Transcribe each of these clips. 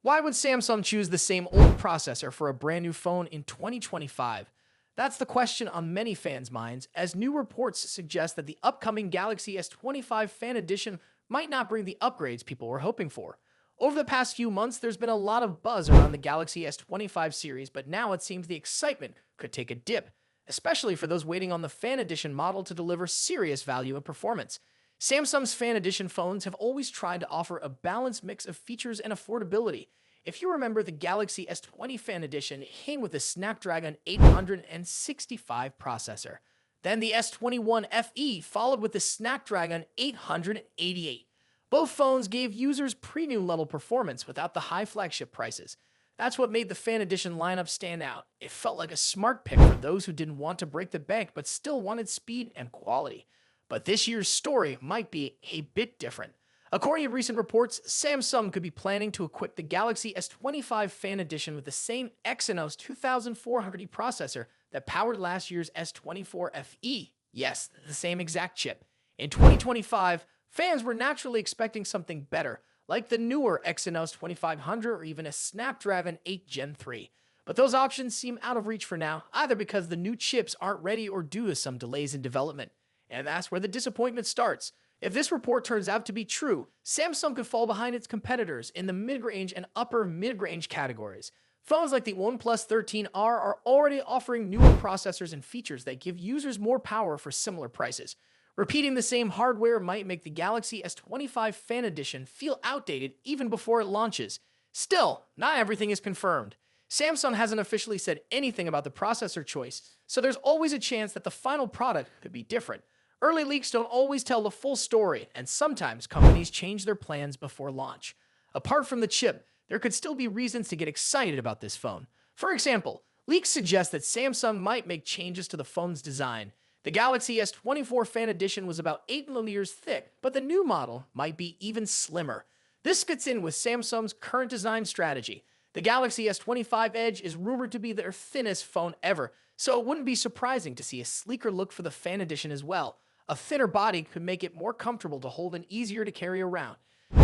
Why would Samsung choose the same old processor for a brand new phone in 2025? That's the question on many fans' minds, as new reports suggest that the upcoming Galaxy S25 Fan Edition might not bring the upgrades people were hoping for. Over the past few months, there's been a lot of buzz around the Galaxy S25 series, but now it seems the excitement could take a dip, especially for those waiting on the Fan Edition model to deliver serious value and performance. Samsung's Fan Edition phones have always tried to offer a balanced mix of features and affordability. If you remember, the Galaxy S20 Fan Edition came with a Snapdragon 865 processor. Then the S21 FE followed with the Snapdragon 888. Both phones gave users premium-level performance without the high flagship prices. That's what made the Fan Edition lineup stand out. It felt like a smart pick for those who didn't want to break the bank but still wanted speed and quality. But this year's story might be a bit different. According to recent reports, Samsung could be planning to equip the Galaxy S25 Fan Edition with the same Exynos 2400 processor that powered last year's S24 FE. Yes, the same exact chip. In 2025, fans were naturally expecting something better, like the newer Exynos 2500 or even a Snapdragon 8 Gen 3. But those options seem out of reach for now, either because the new chips aren't ready or due to some delays in development. And that's where the disappointment starts. If this report turns out to be true, Samsung could fall behind its competitors in the mid-range and upper mid-range categories. Phones like the OnePlus 13R are already offering newer processors and features that give users more power for similar prices. Repeating the same hardware might make the Galaxy S25 Fan Edition feel outdated even before it launches. Still, not everything is confirmed. Samsung hasn't officially said anything about the processor choice, so there's always a chance that the final product could be different. Early leaks don't always tell the full story, and sometimes companies change their plans before launch. Apart from the chip, there could still be reasons to get excited about this phone. For example, leaks suggest that Samsung might make changes to the phone's design. The Galaxy S24 Fan Edition was about 8mm thick, but the new model might be even slimmer. This fits in with Samsung's current design strategy. The Galaxy S25 Edge is rumored to be their thinnest phone ever, so it wouldn't be surprising to see a sleeker look for the Fan Edition as well. A thinner body could make it more comfortable to hold and easier to carry around.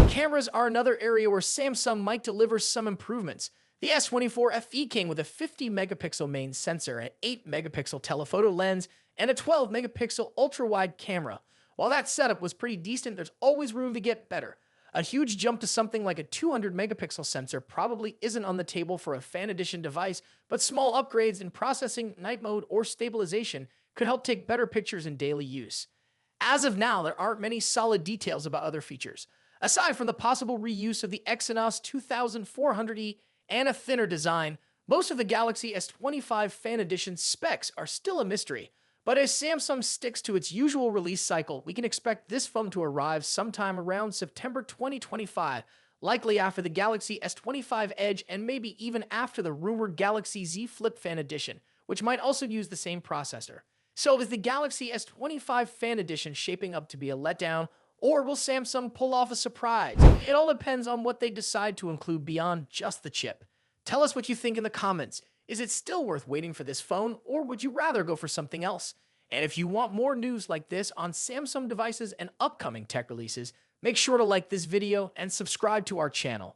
Cameras are another area where Samsung might deliver some improvements. The S24 FE came with a 50-megapixel main sensor, an 8-megapixel telephoto lens, and a 12-megapixel ultra-wide camera. While that setup was pretty decent, there's always room to get better. A huge jump to something like a 200-megapixel sensor probably isn't on the table for a Fan Edition device, but small upgrades in processing, night mode, or stabilization could help take better pictures in daily use. As of now, there aren't many solid details about other features. Aside from the possible reuse of the Exynos 2400E and a thinner design, most of the Galaxy S25 Fan Edition specs are still a mystery. But as Samsung sticks to its usual release cycle, we can expect this phone to arrive sometime around September 2025, likely after the Galaxy S25 Edge and maybe even after the rumored Galaxy Z Flip Fan Edition, which might also use the same processor. So is the Galaxy S25 Fan Edition shaping up to be a letdown, or will Samsung pull off a surprise? It all depends on what they decide to include beyond just the chip. Tell us what you think in the comments. Is it still worth waiting for this phone, or would you rather go for something else? And if you want more news like this on Samsung devices and upcoming tech releases, make sure to like this video and subscribe to our channel.